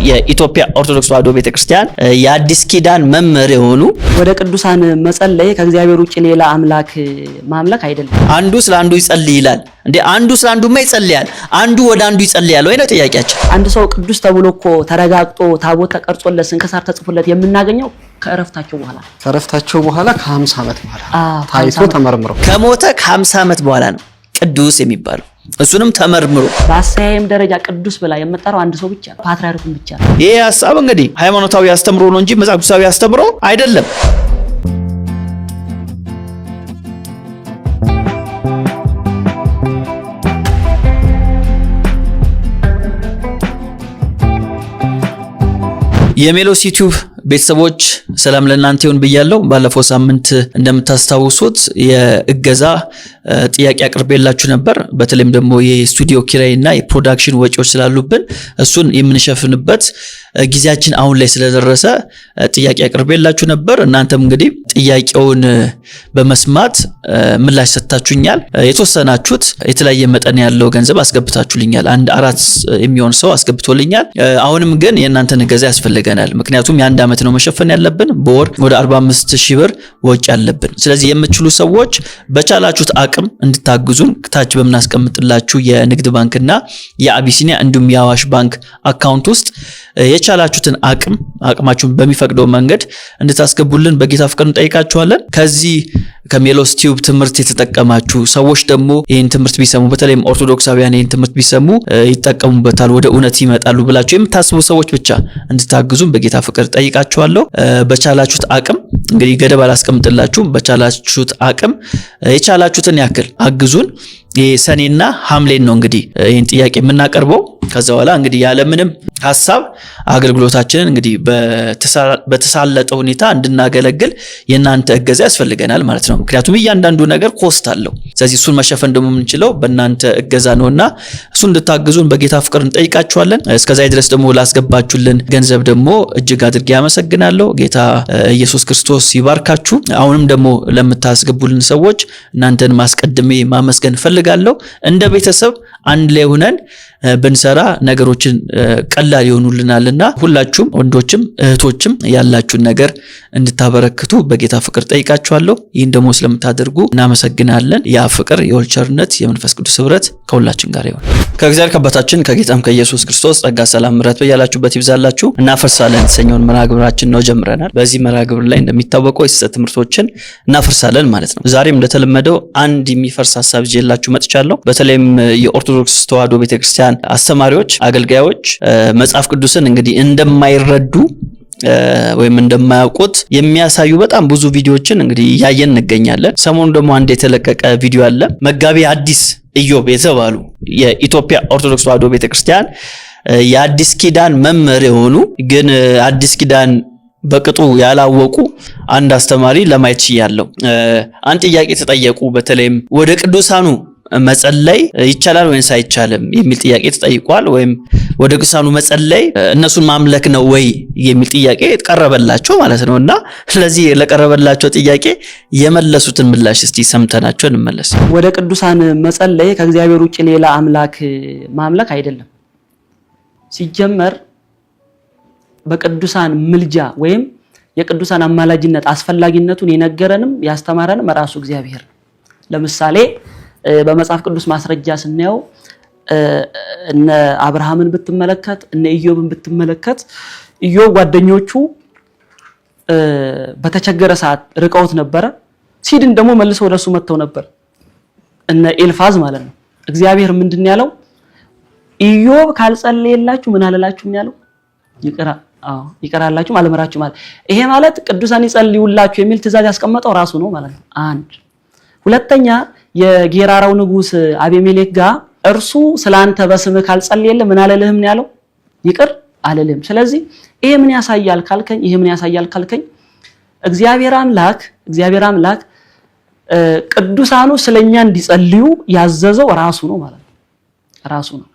የኢትዮጵያ ኦርቶዶክስ ተዋሕዶ ቤተክርስቲያን የአዲስ ኪዳን መምህር የሆኑ ወደ ቅዱሳን መጸለይ ከእግዚአብሔር ውጪ ሌላ አምላክ ማምለክ አይደለም። አንዱ ስለ አንዱ ይጸልይ ይላል እንዴ? አንዱ ስለ አንዱማ ይጸልያል፣ አንዱ ወደ አንዱ ይጸልያል ወይ ነው ጥያቄያችን። አንድ ሰው ቅዱስ ተብሎ እኮ ተረጋግጦ ታቦት ተቀርጾለት ስንክሳር ተጽፎለት የምናገኘው ከእረፍታቸው በኋላ ከ50 ዓመት በኋላ ታይቶ ተመርምሮ ከሞተ ከ50 ዓመት በኋላ ነው ቅዱስ የሚባለው። እሱንም ተመርምሮ በአሳያም ደረጃ ቅዱስ ብላ የምጠራው አንድ ሰው ብቻ ነው፣ ፓትርያርኩን ብቻ ነው። ይሄ ሐሳብ እንግዲህ ሃይማኖታዊ አስተምሮ ነው እንጂ መጽሐፍ ቅዱሳዊ አስተምሮ አይደለም። የሜሎስ ዩቲዩብ ቤተሰቦች ሰላም ለእናንተ ይሁን ብያለሁ። ባለፈው ሳምንት እንደምታስታውሱት የእገዛ ጥያቄ አቅርቤላችሁ ነበር። በተለይም ደግሞ የስቱዲዮ ኪራይና የፕሮዳክሽን ወጪዎች ስላሉብን እሱን የምንሸፍንበት ጊዜያችን አሁን ላይ ስለደረሰ ጥያቄ አቅርቤላችሁ ነበር። እናንተም እንግዲህ ጥያቄውን በመስማት ምላሽ ሰጥታችሁኛል። የተወሰናችሁት የተለያየ መጠን ያለው ገንዘብ አስገብታችሁልኛል። አንድ 4 የሚሆን ሰው አስገብቶልኛል። አሁንም ግን የእናንተን እገዛ ያስፈልገናል። ምክንያቱም የአንድ ዓመት ነው መሸፈን ያለብን። በወር ወደ 45,000 ብር ወጪ አለብን። ስለዚህ የምትችሉ ሰዎች በቻላችሁት አቅም እንድታግዙን ታች በመናስቀምጥላችሁ የንግድ ባንክና የአቢሲኒያ እንዲሁም የአዋሽ ባንክ አካውንት ውስጥ የቻላችሁትን አቅማችሁን በሚፈቅደው መንገድ እንድታስገቡልን በጌታ ፍቅር እንጠይቃችኋለን። ከዚህ ከሜሎስ ቲዩብ ትምህርት የተጠቀማችሁ ሰዎች ደግሞ ይህን ትምህርት ቢሰሙ፣ በተለይም ኦርቶዶክሳውያን ይህን ትምህርት ቢሰሙ ይጠቀሙበታል፣ ወደ እውነት ይመጣሉ ብላችሁ የምታስቡ ሰዎች ብቻ እንድታግዙን በጌታ ፍቅር ጠይቃችኋለሁ። በቻላችሁት አቅም እንግዲህ ገደብ አላስቀምጥላችሁም። በቻላችሁት አቅም የቻላችሁትን ያክል አግዙን። ሰኔና ሐምሌን ነው እንግዲህ ይህን ጥያቄ የምናቀርበው። ከዛ በኋላ እንግዲህ ያለምንም ሐሳብ አገልግሎታችንን እንግዲህ በተሳለጠ ሁኔታ እንድናገለግል የእናንተ እገዛ ያስፈልገናል ማለት ነው። ምክንያቱም እያንዳንዱ ነገር ኮስት አለው። ስለዚህ እሱን መሸፈን ደግሞ የምንችለው በእናንተ እገዛ ነውና እሱን እንድታግዙን በጌታ ፍቅር እንጠይቃችኋለን። እስከዛ ድረስ ደግሞ ላስገባችሁልን ገንዘብ ደግሞ እጅግ አድርጌ አመሰግናለሁ። ጌታ ኢየሱስ ክርስቶስ ይባርካችሁ። አሁንም ደግሞ ለምታስገቡልን ሰዎች እናንተን ማስቀድሜ ማመስገን ፈልጋለሁ። እንደ ቤተሰብ አንድ ላይ ሆነን ብንሰራ ነገሮችን ቀላል ይሆኑልናልና ሁላችሁም ወንዶችም እህቶችም ያላችሁን ነገር እንድታበረክቱ በጌታ ፍቅር ጠይቃችኋለሁ። ይህን ደግሞ ስለምታደርጉ እናመሰግናለን። ያ ፍቅር፣ የወልድ ቸርነት፣ የመንፈስ ቅዱስ ኅብረት ከሁላችን ጋር ይሁን። ከእግዚአብሔር ከአባታችን ከጌታም ከኢየሱስ ክርስቶስ ጸጋ፣ ሰላም፣ ምሕረት በያላችሁበት ይብዛላችሁ። እናፈርሳለን የተሰኘውን መርሃ ግብራችን ነው ጀምረናል። በዚህ መርሃ ግብር ላይ እንደሚታወቀው የሐሰት ትምህርቶችን እናፈርሳለን ማለት ነው። ዛሬም እንደተለመደው አንድ የሚፈርስ ሐሳብ ይዤላችሁ መጥቻለሁ። በተለይም የኦርቶዶክስ ተዋሕዶ ቤተክርስቲያን አስተማሪዎች፣ አገልጋዮች መጽሐፍ ቅዱስን እንግዲህ እንደማይረዱ ወይም እንደማያውቁት የሚያሳዩ በጣም ብዙ ቪዲዮዎችን እንግዲህ እያየን እንገኛለን። ሰሞኑን ደግሞ አንድ የተለቀቀ ቪዲዮ አለ። መጋቢ ሐዲስ ኢዮብ የተባሉ የኢትዮጵያ ኦርቶዶክስ ተዋሕዶ ቤተክርስቲያን የአዲስ ኪዳን መምህር የሆኑ ግን አዲስ ኪዳን በቅጡ ያላወቁ አንድ አስተማሪ ለማየት ችያለሁ። አንድ ጥያቄ ተጠየቁ። በተለይም ወደ ቅዱሳኑ መጸለይ ይቻላል ወይስ አይቻልም የሚል ጥያቄ ተጠይቋል። ወይም ወደ ቅዱሳኑ መጸለይ እነሱን ማምለክ ነው ወይ የሚል ጥያቄ ቀረበላቸው ማለት ነውና ስለዚህ ለቀረበላቸው ጥያቄ የመለሱትን ምላሽ እስቲ ሰምተናቸው እንመለስ። ወደ ቅዱሳን መጸለይ ከእግዚአብሔር ውጪ ሌላ አምላክ ማምለክ አይደለም። ሲጀመር በቅዱሳን ምልጃ ወይም የቅዱሳን አማላጅነት አስፈላጊነቱን የነገረንም ያስተማረንም ራሱ እግዚአብሔር። ለምሳሌ በመጽሐፍ ቅዱስ ማስረጃ ስናየው እነ አብርሃምን ብትመለከት፣ እነ ኢዮብን ብትመለከት ኢዮብ ጓደኞቹ በተቸገረ ሰዓት ርቀውት ነበረ። ሲድን ደግሞ መልሰው ወደሱ መጥተው ነበር፣ እነ ኤልፋዝ ማለት ነው። እግዚአብሔር ምንድን ያለው? ኢዮብ ካልጸለየላችሁ ምን አለላችሁ ያለው? ይቀራላችሁ አልመራችሁ ማለት። ይሄ ማለት ቅዱሳን ይጸልዩላችሁ የሚል ትእዛዝ ያስቀመጠው ራሱ ነው ማለት ነው። አንድ ሁለተኛ የጌራራው ንጉስ አቤሜሌክ ጋር እርሱ ስላንተ በስምህ ካልጸለየልህ ምን አለልህም ነው ያለው? ይቅር አለልህም። ስለዚህ ይሄ ምን ያሳያል ካልከኝ እግዚአብሔር አምላክ ቅዱሳኑ ስለኛ እንዲጸልዩ ያዘዘው ራሱ ነው ማለት ነው። ራሱ ነው።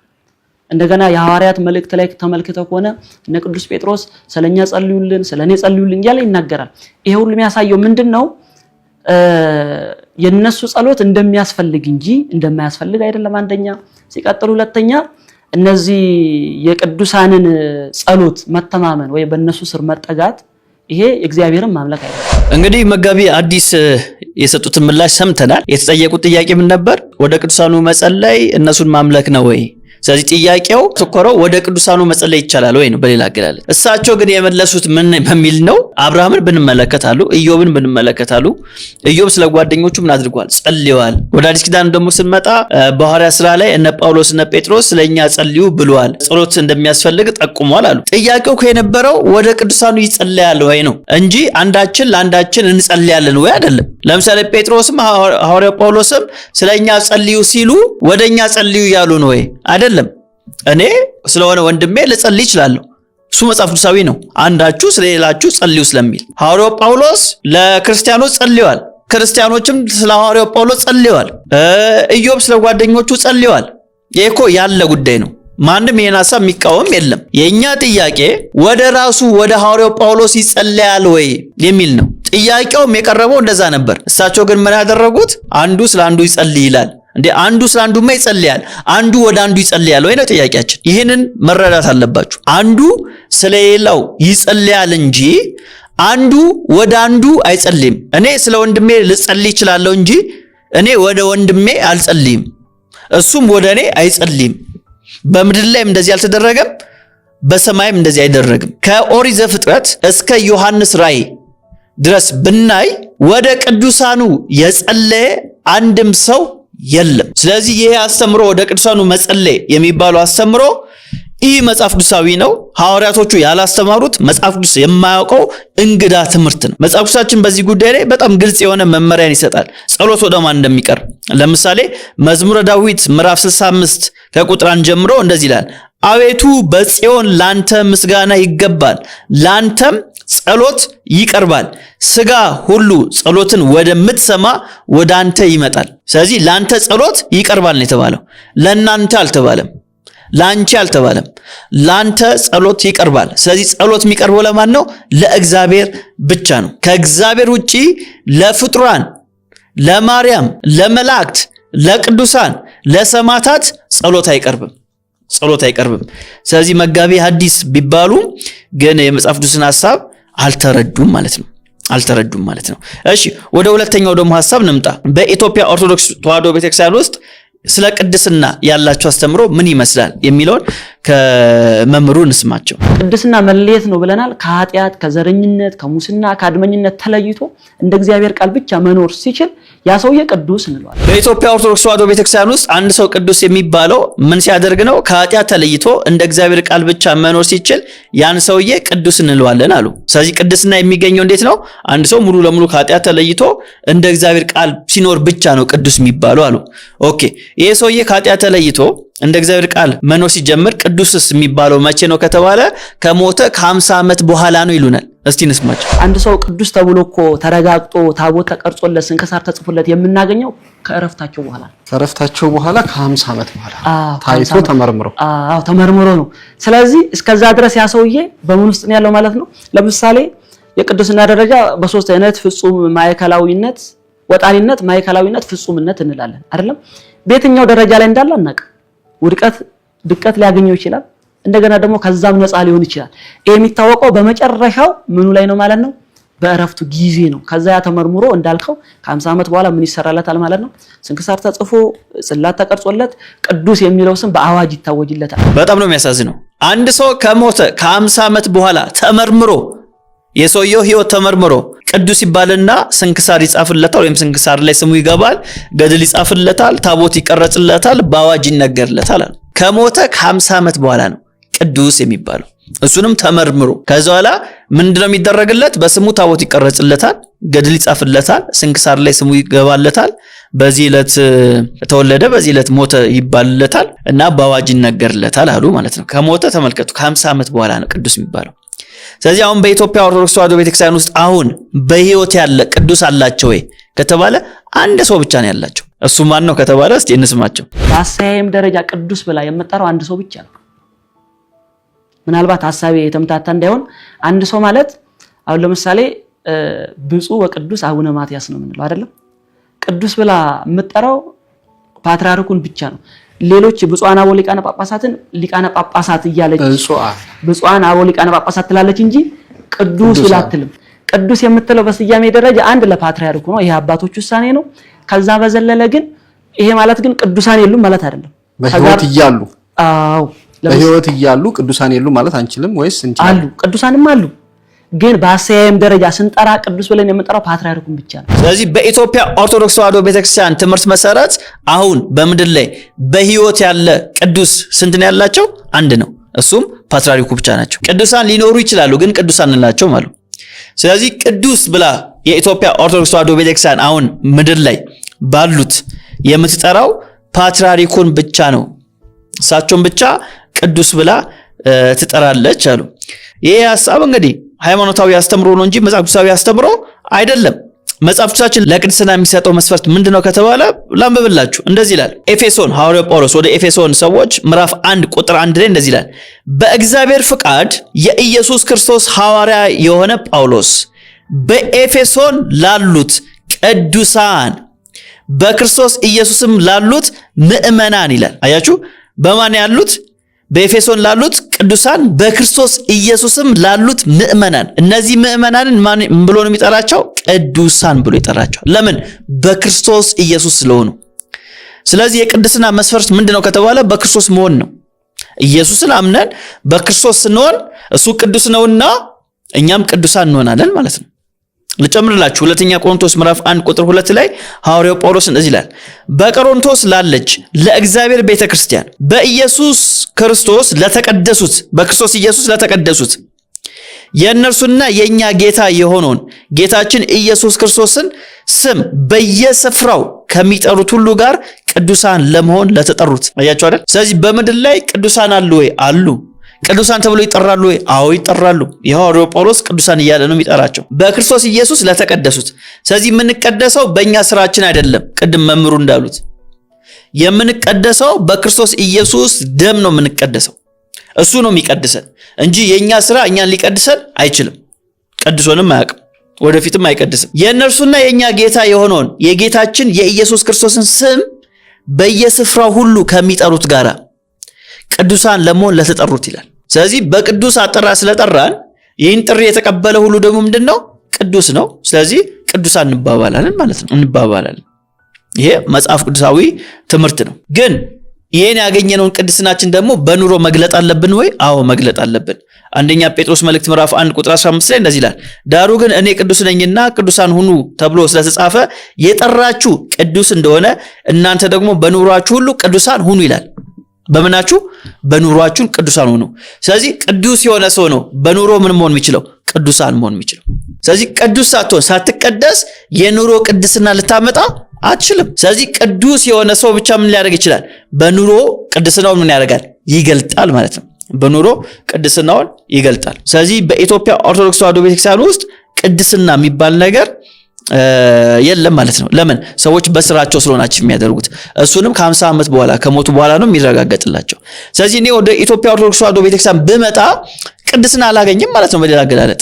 እንደገና የሐዋርያት መልእክት ላይ ተመልክተው ከሆነ እነ ቅዱስ ጴጥሮስ ስለኛ ጸልዩልን፣ ስለኔ ጸልዩልን እያለ ይናገራል። ይሄ ሁሉ የሚያሳየው ምንድነው? የነሱ ጸሎት እንደሚያስፈልግ እንጂ እንደማያስፈልግ አይደለም። አንደኛ ሲቀጥል ሁለተኛ እነዚህ የቅዱሳንን ጸሎት መተማመን ወይ በእነሱ ስር መጠጋት ይሄ እግዚአብሔርን ማምለክ አይደለም። እንግዲህ መጋቢ አዲስ የሰጡትን ምላሽ ሰምተናል። የተጠየቁት ጥያቄ ምን ነበር? ወደ ቅዱሳኑ መጸለይ እነሱን ማምለክ ነው ወይ? ስለዚህ ጥያቄው ተኮረው ወደ ቅዱሳኑ መጸለይ ይቻላል ወይ ነው በሌላ አገላለጽ። እሳቸው ግን የመለሱት ምን በሚል ነው? አብርሃምን ብንመለከታሉ፣ ኢዮብን ብንመለከታሉ፣ ኢዮብ ስለ ጓደኞቹ ምን አድርጓል? ጸልየዋል። ወደ አዲስ ኪዳን ደግሞ ስንመጣ በሐዋርያት ሥራ ላይ እነ ጳውሎስ እነ ጴጥሮስ ስለኛ ጸልዩ ብለዋል፣ ጸሎት እንደሚያስፈልግ ጠቁሟል አሉ። ጥያቄው የነበረው ወደ ቅዱሳኑ ይጸልያል ወይ ነው እንጂ አንዳችን ለአንዳችን እንጸልያለን ወይ አይደለም። ለምሳሌ ጴጥሮስም ሐዋርያው ጳውሎስም ስለኛ ጸልዩ ሲሉ ወደኛ ጸልዩ ያሉ ነው ወይ አይደለም። እኔ ስለሆነ ወንድሜ ልጸልይ እችላለሁ። እሱ መጽሐፍ ቅዱሳዊ ነው። አንዳችሁ ስለሌላችሁ ጸልዩ ስለሚል ሐዋርያው ጳውሎስ ለክርስቲያኖች ጸልየዋል። ክርስቲያኖችም ስለ ሐዋርያው ጳውሎስ ጸልየዋል። ኢዮብ ስለ ጓደኞቹ ጸልየዋል። ይሄ እኮ ያለ ጉዳይ ነው። ማንም ይሄን ሐሳብ የሚቃወም የለም። የኛ ጥያቄ ወደ ራሱ ወደ ሐዋርያው ጳውሎስ ይጸልያል ወይ የሚል ነው። ጥያቄውም የቀረበው እንደዛ ነበር። እሳቸው ግን ምን ያደረጉት? አንዱ ስለ አንዱ ይጸልይ ይላል። እንዴ አንዱ ስለ አንዱማ ይጸልያል፣ አንዱ ወደ አንዱ ይጸልያል ወይ ነው ጥያቄያችን። ይህንን መረዳት አለባችሁ። አንዱ ስለሌላው ይጸልያል እንጂ አንዱ ወደ አንዱ አይጸልይም። እኔ ስለ ወንድሜ ልጸልይ እችላለሁ እንጂ እኔ ወደ ወንድሜ አልጸልይም፣ እሱም ወደ እኔ አይጸልይም። በምድር ላይም እንደዚህ አልተደረገም፣ በሰማይም እንደዚህ አይደረግም። ከኦሪት ዘፍጥረት እስከ ዮሐንስ ራእይ ድረስ ብናይ ወደ ቅዱሳኑ የጸለየ አንድም ሰው የለም። ስለዚህ ይሄ አስተምሮ ወደ ቅዱሳኑ መጸለይ የሚባለው አስተምሮ ይህ መጽሐፍ ቅዱሳዊ ነው። ሐዋርያቶቹ ያላስተማሩት መጽሐፍ ቅዱስ የማያውቀው እንግዳ ትምህርት ነው። መጽሐፍ ቅዱሳችን በዚህ ጉዳይ ላይ በጣም ግልጽ የሆነ መመሪያን ይሰጣል። ጸሎት ወደ ማን እንደሚቀርብ ለምሳሌ መዝሙረ ዳዊት ምዕራፍ 65 ከቁጥር 1 ጀምሮ እንደዚህ ይላል። አቤቱ በጽዮን ላንተ ምስጋና ይገባል፣ ላንተም ጸሎት ይቀርባል። ስጋ ሁሉ ጸሎትን ወደምትሰማ ወደ አንተ ይመጣል። ስለዚህ ላንተ ጸሎት ይቀርባል ነው የተባለው። ለናንተ አልተባለም፣ ላንቺ አልተባለም። ላንተ ጸሎት ይቀርባል። ስለዚህ ጸሎት የሚቀርበው ለማን ነው? ለእግዚአብሔር ብቻ ነው። ከእግዚአብሔር ውጪ ለፍጡራን፣ ለማርያም፣ ለመላእክት፣ ለቅዱሳን፣ ለሰማዕታት ጸሎት አይቀርብም። ጸሎት አይቀርብም። ስለዚህ መጋቢ ሐዲስ ቢባሉ ግን የመጽሐፍ ቅዱስን ሐሳብ አልተረዱም ማለት ነው። እሺ ወደ ሁለተኛው ደግሞ ሐሳብ እንምጣ። በኢትዮጵያ ኦርቶዶክስ ተዋሕዶ ቤተክርስቲያን ውስጥ ስለ ቅድስና ያላቸው አስተምሮ ምን ይመስላል የሚለውን ከመምህሩ እንስማቸው። ቅድስና መለየት ነው ብለናል። ከኃጢአት፣ ከዘረኝነት፣ ከሙስና፣ ከአድመኝነት ተለይቶ እንደ እግዚአብሔር ቃል ብቻ መኖር ሲችል ያ ሰውዬ ቅዱስ እንለዋለን። በኢትዮጵያ ኦርቶዶክስ ተዋሕዶ ቤተክርስቲያን ውስጥ አንድ ሰው ቅዱስ የሚባለው ምን ሲያደርግ ነው? ከኃጢአት ተለይቶ እንደ እግዚአብሔር ቃል ብቻ መኖር ሲችል ያን ሰውዬ ቅዱስ እንለዋለን አሉ። ስለዚህ ቅድስና የሚገኘው እንዴት ነው? አንድ ሰው ሙሉ ለሙሉ ከኃጢአት ተለይቶ እንደ እግዚአብሔር ቃል ሲኖር ብቻ ነው ቅዱስ የሚባለው አሉ። ኦኬ ይሄ ሰውዬ ከኃጢአት ተለይቶ እንደ እግዚአብሔር ቃል መኖር ሲጀምር ቅዱስስ የሚባለው መቼ ነው ከተባለ ከሞተ ከ50 ዓመት በኋላ ነው ይሉናል። እስቲ እንስማቸው። አንድ ሰው ቅዱስ ተብሎ እኮ ተረጋግጦ ታቦት ተቀርጾለት ስንክሳር ተጽፎለት የምናገኘው ከእረፍታቸው በኋላ ከ50 ዓመት በኋላ ታይቶ ተመርምሮ ነው። ስለዚህ እስከዛ ድረስ ያ ሰውዬ በምን ውስጥ ነው ያለው ማለት ነው? ለምሳሌ የቅድስና ደረጃ በሶስት አይነት ፍጹም፣ ማዕከላዊነት፣ ወጣኒነት፣ ማዕከላዊነት፣ ፍጹምነት እንላለን አይደለም? በየትኛው ደረጃ ላይ እንዳለ አናውቅም። ውድቀት፣ ድቀት ሊያገኘው ይችላል። እንደገና ደግሞ ከዛም ነፃ ሊሆን ይችላል። ይሄ የሚታወቀው በመጨረሻው ምኑ ላይ ነው ማለት ነው? በእረፍቱ ጊዜ ነው። ከዛ ያ ተመርምሮ እንዳልከው ከ50 ዓመት በኋላ ምን ይሰራለታል ማለት ነው? ስንክሳር ተጽፎ ጽላት ተቀርጾለት ቅዱስ የሚለው ስም በአዋጅ ይታወጅለታል። በጣም ነው የሚያሳዝነው። አንድ ሰው ከሞተ ከ50 ዓመት በኋላ ተመርምሮ የሰውየው ሕይወት ተመርምሮ ቅዱስ ይባልና ስንክሳር ይጻፍለታል፣ ወይም ስንክሳር ላይ ስሙ ይገባል፣ ገድል ይጻፍለታል፣ ታቦት ይቀረጽለታል፣ በአዋጅ ይነገርለታል። ከሞተ ከ50 ዓመት በኋላ ነው ቅዱስ የሚባለው። እሱንም ተመርምሮ ከዛ በኋላ ምንድነው የሚደረግለት? በስሙ ታቦት ይቀረጽለታል፣ ገድል ይጻፍለታል፣ ስንክሳር ላይ ስሙ ይገባለታል፣ በዚህ ዕለት ተወለደ፣ በዚህ ዕለት ሞተ ይባልለታል እና በአዋጅ ይነገርለታል አሉ ማለት ነው። ከሞተ ተመልከቱ ከ50 ዓመት በኋላ ነው ቅዱስ የሚባለው። ስለዚህ አሁን በኢትዮጵያ ኦርቶዶክስ ተዋሕዶ ቤተክርስቲያን ውስጥ አሁን በሕይወት ያለ ቅዱስ አላቸው ወይ ከተባለ አንድ ሰው ብቻ ነው ያላቸው። እሱ ማን ነው ከተባለ እስቲ እንስማቸው። በአሳያይም ደረጃ ቅዱስ ብላ የምጠራው አንድ ሰው ብቻ ነው። ምናልባት ሐሳቤ የተምታታ እንዳይሆን አንድ ሰው ማለት አሁን ለምሳሌ ብፁዕ ወቅዱስ አቡነ ማትያስ ነው የምንለው አይደለም? ቅዱስ ብላ የምጠራው ፓትርያርኩን ብቻ ነው። ሌሎች ብፁዓን አበው ሊቃነ ጳጳሳትን ሊቃነ ጳጳሳት እያለች ብፁዓን አበው ሊቃነ ጳጳሳት ትላለች እንጂ ቅዱስ ብላ አትልም። ቅዱስ የምትለው በስያሜ ደረጃ አንድ ለፓትርያርኩ ነው። ይሄ አባቶች ውሳኔ ነው። ከዛ በዘለለ ግን ይሄ ማለት ግን ቅዱሳን የሉም ማለት አይደለም። በህይወት እያሉ በህይወት እያሉ ቅዱሳን የሉም ማለት አንችልም ወይስ እንችላለን? አሉ፣ ቅዱሳንም አሉ። ግን በአሰያየም ደረጃ ስንጠራ ቅዱስ ብለን የምንጠራው ፓትርያርኩን ብቻ ነው። ስለዚህ በኢትዮጵያ ኦርቶዶክስ ተዋሕዶ ቤተክርስቲያን ትምህርት መሰረት አሁን በምድር ላይ በህይወት ያለ ቅዱስ ስንት ነው ያላቸው? አንድ ነው። እሱም ፓትርያርኩ ብቻ ናቸው። ቅዱሳን ሊኖሩ ይችላሉ፣ ግን ቅዱሳን እንላቸው ማለት። ስለዚህ ቅዱስ ብላ የኢትዮጵያ ኦርቶዶክስ ተዋሕዶ ቤተክርስቲያን አሁን ምድር ላይ ባሉት የምትጠራው ፓትርያርኩን ብቻ ነው። እሳቸውን ብቻ ቅዱስ ብላ ትጠራለች አሉ። ይሄ ሐሳብ እንግዲህ ሃይማኖታዊ አስተምሮ ነው እንጂ መጽሐፍ ቅዱሳዊ አስተምሮ አይደለም። መጽሐፍ ቅዱሳችን ለቅድስና የሚሰጠው መስፈርት ምንድነው ከተባለ ላንብብላችሁ። እንደዚህ ይላል። ኤፌሶን ሐዋርያው ጳውሎስ ወደ ኤፌሶን ሰዎች ምዕራፍ 1 ቁጥር 1 ላይ እንደዚህ ይላል። በእግዚአብሔር ፍቃድ የኢየሱስ ክርስቶስ ሐዋርያ የሆነ ጳውሎስ በኤፌሶን ላሉት ቅዱሳን በክርስቶስ ኢየሱስም ላሉት ምእመናን ይላል። አያችሁ፣ በማን ያሉት? በኤፌሶን ላሉት ቅዱሳን በክርስቶስ ኢየሱስም ላሉት ምእመናን። እነዚህ ምእመናንን ማን ብሎ ነው የሚጠራቸው? ቅዱሳን ብሎ ይጠራቸው። ለምን? በክርስቶስ ኢየሱስ ስለሆኑ። ስለዚህ የቅድስና መስፈርት ምንድነው ከተባለ በክርስቶስ መሆን ነው። ኢየሱስን አምነን በክርስቶስ ስንሆን እሱ ቅዱስ ነውና እኛም ቅዱሳን እንሆናለን ማለት ነው። ልጨምርላችሁ። ሁለተኛ ቆሮንቶስ ምዕራፍ 1 ቁጥር 2 ላይ ሐዋርያው ጳውሎስ እንደዚህ ይላል። በቆሮንቶስ ላለች ለእግዚአብሔር ቤተክርስቲያን በኢየሱስ ክርስቶስ ለተቀደሱት፣ በክርስቶስ ኢየሱስ ለተቀደሱት የእነርሱና የኛ ጌታ የሆነውን ጌታችን ኢየሱስ ክርስቶስን ስም በየስፍራው ከሚጠሩት ሁሉ ጋር ቅዱሳን ለመሆን ለተጠሩት። አያችሁ አይደል? ስለዚህ በምድር ላይ ቅዱሳን አሉ ወይ? አሉ። ቅዱሳን ተብሎ ይጠራሉ ወይ? አዎ ይጠራሉ። የሐዋርያው ጳውሎስ ቅዱሳን እያለ ነው የሚጠራቸው፣ በክርስቶስ ኢየሱስ ለተቀደሱት። ስለዚህ የምንቀደሰው በእኛ ስራችን አይደለም። ቅድም መምህሩ እንዳሉት የምንቀደሰው በክርስቶስ ኢየሱስ ደም ነው የምንቀደሰው። እሱ ነው የሚቀድሰን እንጂ የኛ ስራ እኛን ሊቀድሰን አይችልም። ቀድሶንም አያውቅም፣ ወደፊትም አይቀድስም። የእነርሱና የኛ ጌታ የሆነውን የጌታችን የኢየሱስ ክርስቶስን ስም በየስፍራው ሁሉ ከሚጠሩት ጋራ ቅዱሳን ለመሆን ለተጠሩት ይላል። ስለዚህ በቅዱስ አጠራ ስለጠራን ይህን ጥሪ የተቀበለ ሁሉ ደግሞ ምንድነው? ቅዱስ ነው። ስለዚህ ቅዱሳን እንባባላለን ማለት ነው። እንባባላለን። ይሄ መጽሐፍ ቅዱሳዊ ትምህርት ነው። ግን ይሄን ያገኘነውን ቅድስናችን ደግሞ በኑሮ መግለጥ አለብን ወይ? አዎ መግለጥ አለብን። አንደኛ ጴጥሮስ መልእክት ምዕራፍ 1 ቁጥር 15 ላይ እንደዚህ ይላል። ዳሩ ግን እኔ ቅዱስ ነኝና ቅዱሳን ሁኑ ተብሎ ስለተጻፈ የጠራችሁ ቅዱስ እንደሆነ እናንተ ደግሞ በኑሯችሁ ሁሉ ቅዱሳን ሁኑ ይላል። በመናችሁ በኑሯችሁ ቅዱሳን ሁኑ። ስለዚህ ቅዱስ የሆነ ሰው ነው በኑሮ ምን መሆን የሚችለው? ቅዱሳን መሆን የሚችለው። ስለዚህ ቅዱስ ሳትሆን ሳትቀደስ የኑሮ ቅድስና ልታመጣ አትችልም። ስለዚህ ቅዱስ የሆነ ሰው ብቻ ምን ሊያደርግ ይችላል? በኑሮ ቅድስናውን ምን ያደርጋል? ይገልጣል ማለት ነው። በኑሮ ቅድስናውን ይገልጣል። ስለዚህ በኢትዮጵያ ኦርቶዶክስ ተዋሕዶ ቤተክርስቲያን ውስጥ ቅድስና የሚባል ነገር የለም ማለት ነው። ለምን? ሰዎች በስራቸው ስለሆናቸው የሚያደርጉት። እሱንም ከ50 ዓመት በኋላ ከሞቱ በኋላ ነው የሚረጋገጥላቸው። ስለዚህ እኔ ወደ ኢትዮጵያ ኦርቶዶክስ ተዋሕዶ ቤተክርስቲያን ብመጣ ቅድስና አላገኝም ማለት ነው በሌላ አገላለጥ።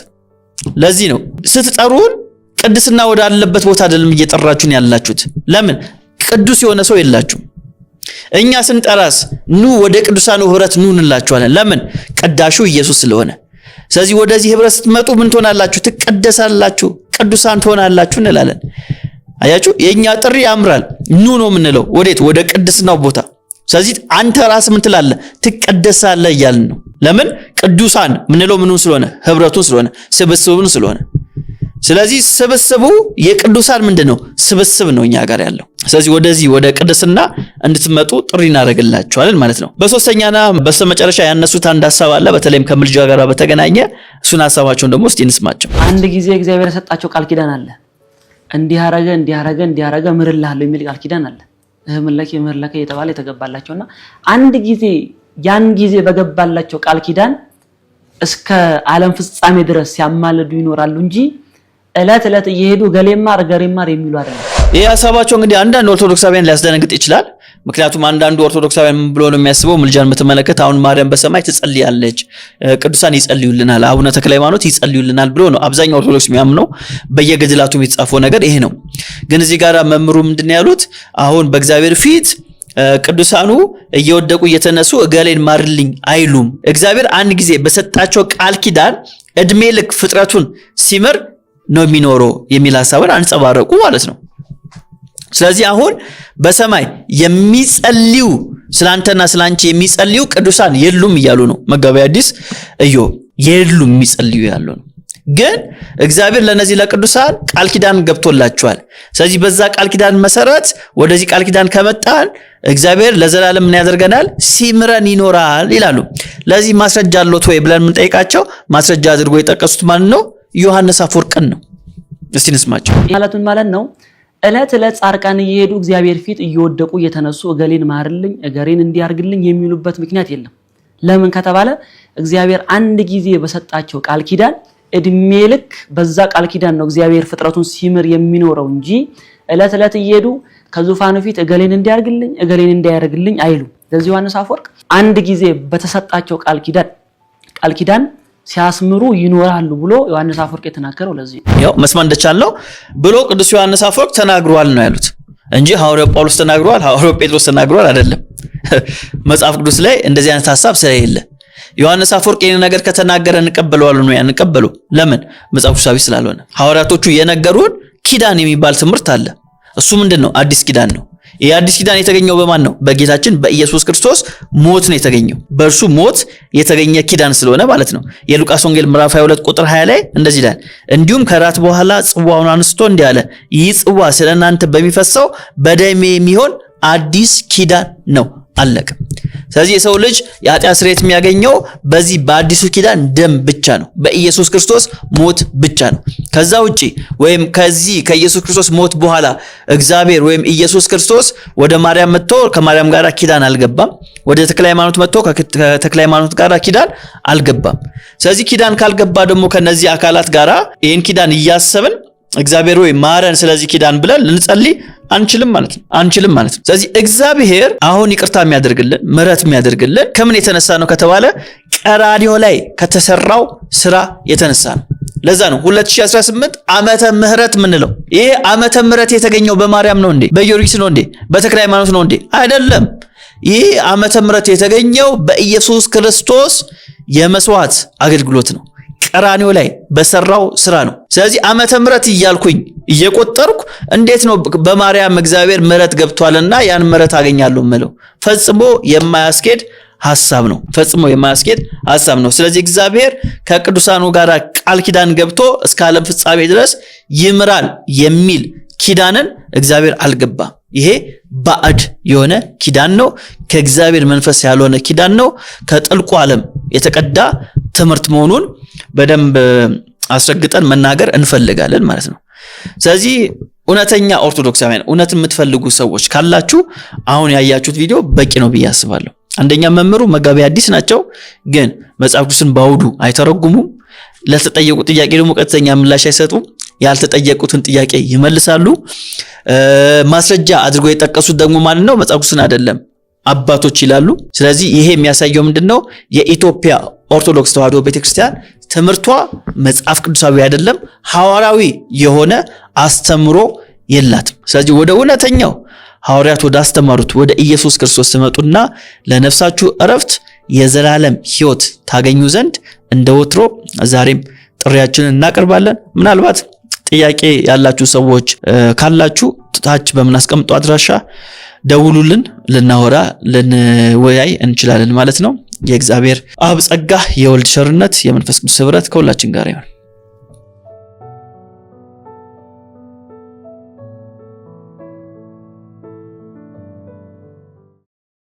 ለዚህ ነው ስትጠሩን ቅድስና ወዳለበት ቦታ አይደለም እየጠራችሁን ያላችሁት። ለምን? ቅዱስ የሆነ ሰው የላችሁም። እኛ ስንጠራስ ኑ ወደ ቅዱሳኑ ህብረት ኑ እንላችኋለን። ለምን? ቀዳሹ ኢየሱስ ስለሆነ። ስለዚህ ወደዚህ ህብረት ስትመጡ ምን ትሆናላችሁ? ትቀደሳላችሁ፣ ቅዱሳን ትሆናላችሁ እንላለን። አያችሁ፣ የኛ ጥሪ ያምራል። ኑ ነው የምንለው። ወዴት? ወደ ቅድስናው ቦታ። ስለዚህ አንተ ራስ ምን ትላለህ? ትቀደሳለህ እያልን ነው። ለምን? ቅዱሳን ምንለው ምኑን ስለሆነ? ህብረቱን ስለሆነ፣ ስብስቡን ስለሆነ። ስለዚህ ስብስቡ የቅዱሳን ምንድነው? ስብስብ ነው እኛ ጋር ያለው። ስለዚህ ወደዚህ ወደ ቅድስና እንድትመጡ ጥሪ እናደርግላችኋለን ማለት ነው። በሶስተኛና በስተመጨረሻ ያነሱት አንድ ሐሳብ አለ፣ በተለይም ከምልጃ ጋር በተገናኘ እሱን ሐሳባቸውን ደግሞ እስቲ እንስማቸው። አንድ ጊዜ እግዚአብሔር የሰጣቸው ቃል ኪዳን አለ። እንዲህ አረገ ምርልሃለሁ የሚል ቃል ኪዳን አለ። ምህርለከ እየተባለ የተገባላቸውና አንድ ጊዜ ያን ጊዜ በገባላቸው ቃል ኪዳን እስከ ዓለም ፍጻሜ ድረስ ሲያማልዱ ይኖራሉ እንጂ እለት እየሄዱ ገሌማር የሚሉ አይደለም። ይሄ ሐሳባቸው እንግዲህ አንዳንድ ኦርቶዶክሳውያን ሊያስደነግጥ ይችላል። ምክንያቱም አንዳንዱ ኦርቶዶክሳውያን ምን ብሎ ነው የሚያስበው? ምልጃን በተመለከተ አሁን ማርያም በሰማይ ትጸልያለች፣ ቅዱሳን ይጸልዩልናል፣ አቡነ ተክለ ሃይማኖት ይጸልዩልናል ብሎ ነው አብዛኛው ኦርቶዶክስ የሚያምነው። በየገድላቱም የተጻፈው ነገር ይሄ ነው። ግን እዚህ ጋር መምህሩ ምንድነው ያሉት? አሁን በእግዚአብሔር ፊት ቅዱሳኑ እየወደቁ እየተነሱ እገሌን ማርልኝ አይሉም። እግዚአብሔር አንድ ጊዜ በሰጣቸው ቃል ኪዳን እድሜ ልክ ፍጥረቱን ሲምር ነው የሚኖረው የሚል ሐሳብን አንጸባረቁ ማለት ነው። ስለዚህ አሁን በሰማይ የሚጸልዩ ስላንተና ስላንቺ የሚጸልዩ ቅዱሳን የሉም እያሉ ነው መጋቤ ሐዲስ ኢዮብ። የሉም የሚጸልዩ ያሉ ነው። ግን እግዚአብሔር ለነዚህ ለቅዱሳን ቃል ኪዳን ገብቶላቸዋል። ስለዚህ በዛ ቃል ኪዳን መሰረት ወደዚህ ቃል ኪዳን ከመጣን እግዚአብሔር ለዘላለም ምን ያደርገናል? ሲምረን ይኖራል ይላሉ። ለዚህ ማስረጃ አለዎት ወይ ብለን የምንጠይቃቸው ማስረጃ አድርጎ የጠቀሱት ማን ነው? ዮሐንስ አፈወርቅን ነው። እስቲ እንስማቸው። ማለቱን ማለት ነው ዕለት ዕለት ጻድቃን እየሄዱ እግዚአብሔር ፊት እየወደቁ እየተነሱ እገሌን ማርልኝ እገሬን እንዲያርግልኝ የሚሉበት ምክንያት የለም። ለምን ከተባለ እግዚአብሔር አንድ ጊዜ በሰጣቸው ቃል ኪዳን እድሜ ልክ በዛ ቃል ኪዳን ነው እግዚአብሔር ፍጥረቱን ሲምር የሚኖረው እንጂ ዕለት ዕለት እየሄዱ ከዙፋኑ ፊት እገሌን እንዲያርግልኝ እገሌን እንዲያርግልኝ አይሉ። ለዚህ ዮሐንስ አፈወርቅ አንድ ጊዜ በተሰጣቸው ቃል ኪዳን ሲያስምሩ ይኖራሉ ብሎ ዮሐንስ አፈወርቅ የተናገረው ለዚህ ያው መስማት እንደቻለው ብሎ ቅዱስ ዮሐንስ አፈወርቅ ተናግሯል ነው ያሉት እንጂ ሐዋርያው ጳውሎስ ተናግሯል፣ ሐዋርያው ጴጥሮስ ተናግሯል አይደለም። መጽሐፍ ቅዱስ ላይ እንደዚህ አይነት ሐሳብ ስለሌለ ዮሐንስ አፈወርቅ ይሄን ነገር ከተናገረ እንቀበለዋለን ነው ያንቀበሉ። ለምን? መጽሐፍ ቅዱሳዊ ስላልሆነ። ሐዋርያቶቹ የነገሩን ኪዳን የሚባል ትምህርት አለ። እሱ ምንድነው? አዲስ ኪዳን ነው። ይህ አዲስ ኪዳን የተገኘው በማን ነው? በጌታችን በኢየሱስ ክርስቶስ ሞት ነው የተገኘው። በእርሱ ሞት የተገኘ ኪዳን ስለሆነ ማለት ነው። የሉቃስ ወንጌል ምዕራፍ 22 ቁጥር 20 ላይ እንደዚህ ይላል፣ እንዲሁም ከራት በኋላ ጽዋውን አንስቶ እንዲህ አለ፣ ይህ ጽዋ ስለናንተ በሚፈሰው በደሜ የሚሆን አዲስ ኪዳን ነው። አለቀ። ስለዚህ የሰው ልጅ የኃጢአት ስርየት የሚያገኘው በዚህ በአዲሱ ኪዳን ደም ብቻ ነው፣ በኢየሱስ ክርስቶስ ሞት ብቻ ነው። ከዛ ውጪ ወይም ከዚህ ከኢየሱስ ክርስቶስ ሞት በኋላ እግዚአብሔር ወይም ኢየሱስ ክርስቶስ ወደ ማርያም መጥቶ ከማርያም ጋር ኪዳን አልገባም። ወደ ተክለ ሃይማኖት መጥቶ ከተክለ ሃይማኖት ጋር ኪዳን አልገባም። ስለዚህ ኪዳን ካልገባ ደግሞ ከነዚህ አካላት ጋር ይህን ኪዳን እያሰብን እግዚአብሔር ወይ ማረን ስለዚህ ኪዳን ብለን ልንጸልይ አንችልም ማለት ነው። ስለዚህ እግዚአብሔር አሁን ይቅርታ የሚያደርግልን ምሕረት የሚያደርግልን ከምን የተነሳ ነው ከተባለ ቀራንዮ ላይ ከተሰራው ስራ የተነሳ ነው። ለዛ ነው 2018 ዓመተ ምሕረት ምንለው። ይሄ ዓመተ ምሕረት የተገኘው በማርያም ነው እንዴ? በጊዮርጊስ ነው እንዴ? በተክለ ሃይማኖት ነው እንዴ? አይደለም። ይህ ዓመተ ምሕረት የተገኘው በኢየሱስ ክርስቶስ የመስዋዕት አገልግሎት ነው። ቀራንዮ ላይ በሰራው ስራ ነው። ስለዚህ ዓመተ ምሕረት እያልኩኝ እየቆጠርኩ እንዴት ነው በማርያም እግዚአብሔር ምሕረት ገብቷልና ያን ምሕረት አገኛለሁ ምለው? ፈጽሞ የማያስኬድ ሐሳብ ነው። ስለዚህ እግዚአብሔር ከቅዱሳኑ ጋር ቃል ኪዳን ገብቶ እስከ ዓለም ፍጻሜ ድረስ ይምራል የሚል ኪዳንን እግዚአብሔር አልገባም። ይሄ ባዕድ የሆነ ኪዳን ነው። ከእግዚአብሔር መንፈስ ያልሆነ ኪዳን ነው። ከጥልቁ ዓለም የተቀዳ ትምህርት መሆኑን በደንብ አስረግጠን መናገር እንፈልጋለን ማለት ነው። ስለዚህ እውነተኛ ኦርቶዶክሳውያን እውነት የምትፈልጉ ሰዎች ካላችሁ አሁን ያያችሁት ቪዲዮ በቂ ነው ብዬ አስባለሁ። አንደኛ መምህሩ መጋቤ ሐዲስ ናቸው፣ ግን መጽሐፍ ቅዱስን ባውዱ አይተረጉሙም። ለተጠየቁ ጥያቄ ደግሞ ቀጥተኛ ምላሽ አይሰጡም። ያልተጠየቁትን ጥያቄ ይመልሳሉ። ማስረጃ አድርጎ የጠቀሱት ደግሞ ማለት ነው መጽሐፍ ቅዱስን አይደለም አባቶች ይላሉ። ስለዚህ ይሄ የሚያሳየው ምንድነው? የኢትዮጵያ ኦርቶዶክስ ተዋሕዶ ቤተክርስቲያን ትምህርቷ መጽሐፍ ቅዱሳዊ አይደለም፣ ሐዋርያዊ የሆነ አስተምሮ የላትም። ስለዚህ ወደ እውነተኛው ሐዋርያት ወደ አስተማሩት ወደ ኢየሱስ ክርስቶስ ትመጡና ለነፍሳችሁ ዕረፍት የዘላለም ሕይወት ታገኙ ዘንድ እንደወትሮ ዛሬም ጥሪያችንን እናቀርባለን። ምናልባት ጥያቄ ያላችሁ ሰዎች ካላችሁ ታች በምናስቀምጠው አድራሻ ደውሉልን፣ ልናወራ ልንወያይ እንችላለን ማለት ነው። የእግዚአብሔር አብ ጸጋ፣ የወልድ ቸርነት፣ የመንፈስ ቅዱስ ኅብረት ከሁላችን ጋር ይሁን።